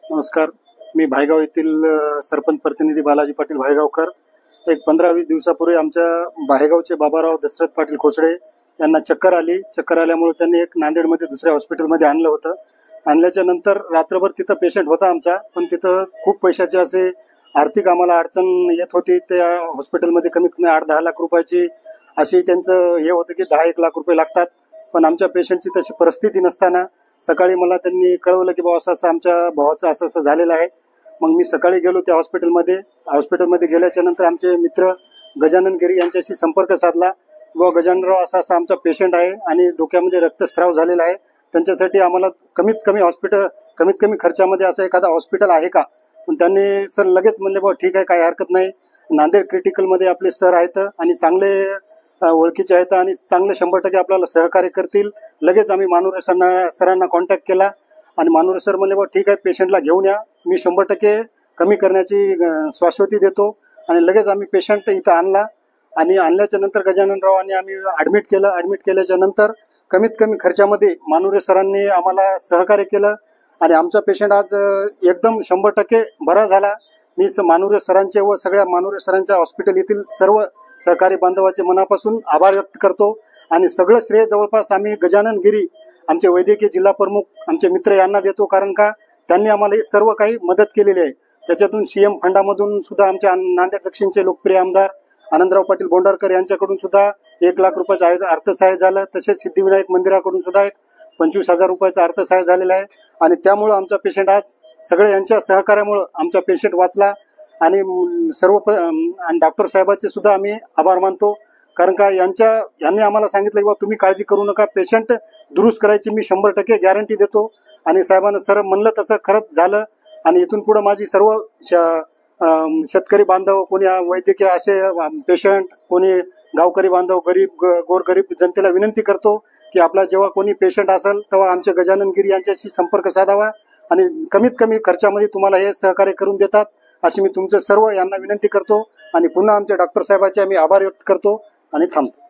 नमस्कार. मी भायगाव येथील सरपंच प्रतिनिधी बालाजी पाटील भायगावकर. एक 15-20 दिवसापूर्वी आमच्या भायगावचे बाबाराव दशरथ पाटील खोसडे यांना चक्कर आल्यामुळे त्यांनी एक नांदेडमध्ये दुसऱ्या हॉस्पिटलमध्ये आणलं होतं. आणल्याच्या नंतर रात्रभर तिथं पेशंट होता आमचा, पण तिथं खूप पैशाचे असे आर्थिक आम्हाला अडचण येत होती. त्या हॉस्पिटलमध्ये कमीत कमी 8-10 लाख रुपयाची अशी त्यांचं हे होतं की 10-1 लाख रुपये लागतात. पण आमच्या पेशंटची तशी परिस्थिती नसताना सकाळी मला त्यांनी कळवलं की बाबा असं आमच्या भावाचं असं झालेलं आहे. मग मी सकाळी गेलो त्या हॉस्पिटलमध्ये गेल्याच्या नंतर आमचे मित्र गजानन गिरी यांच्याशी संपर्क साधला. व गजाननराव असा आमचा पेशंट आहे आणि डोक्यामध्ये रक्तस्राव झालेला आहे, त्यांच्यासाठी आम्हाला कमीत कमी खर्चामध्ये असं एखादा हॉस्पिटल आहे का. पण त्यांनी सर लगेच म्हणले बाबा ठीक आहे, काही हरकत नाही. नांदेड क्रिटिकलमध्ये आपले सर आहेत आणि चांगले ओळखीचे आहेत आणि चांगले 100% आपल्याला सहकार्य करतील. लगेच आम्ही मानुरे सरांना कॉन्टॅक्ट केला आणि मानुरे सर म्हणले बा ठीक आहे, पेशंटला घेऊन या, मी 100% कमी करण्याची स्वाश्वती देतो. आणि लगेच आम्ही पेशंट इथं आणला आणि आणल्याच्या नंतर गजाननरावांनी आम्ही ॲडमिट केल्याच्या नंतर कमीत कमी खर्चामध्ये मानुरे सरांनी आम्हाला सहकार्य केलं आणि आमचा पेशंट आज एकदम 100% बरा झाला. मी मानुरे सरांचे व सगळ्या मानुरे सरांच्या हॉस्पिटल येथील सर्व सहकारी बांधवाचे मनापासून आभार व्यक्त करतो. आणि सगळं श्रेय जवळपास आम्ही गजानन गिरी आमचे वैद्यकीय जिल्हा प्रमुख आमचे मित्र यांना देतो, कारण का त्यांनी आम्हाला हे सर्व काही मदत केलेली आहे. त्याच्यातून CM फंडामधून सुद्धा आमच्या नांदेड दक्षिणचे लोकप्रिय आमदार आनंदराव पाटील बोंडारकर यांच्याकडून सुद्धा 1 लाख रुपयाचं अर्थसहाय्य झालं. तसेच सिद्धिविनायक मंदिराकडून सुद्धा एक 25,000 रुपयाचं अर्थसहाय्य झालेलं आहे. आणि त्यामुळं आमचा पेशंट आज सगळे यांच्या सहकार्यामुळं आमचा पेशंट वाचला. आणि आणि डॉक्टर साहेबांचे सुद्धा आम्ही आभार मानतो, कारण का यांनी आम्हाला सांगितलं की बाबा तुम्ही काळजी करू नका, पेशंट दुरुस्त करायची मी 100% गॅरंटी देतो. आणि साहेबांना सर म्हणलं तसं खरंच झालं. आणि इथून पुढे माझी सर्व शेतकरी बांधव, कोणी वैद्यकीय असे पेशंट, कोणी गावकरी बांधव, गोरगरीब जनतेला विनंती करतो की आपला जेव्हा कोणी पेशंट असेल तेव्हा आमचे गजानन गिरी यांच्याशी संपर्क साधावा आणि कमीत कमी खर्चामध्ये तुम्हाला हे सहकार्य करून देतात, अशी मी तुमचे सर्व यांना विनंती करतो. आणि पुन्हा आमच्या डॉक्टर साहेबांचे आम्ही आभार व्यक्त करतो आणि थांबतो.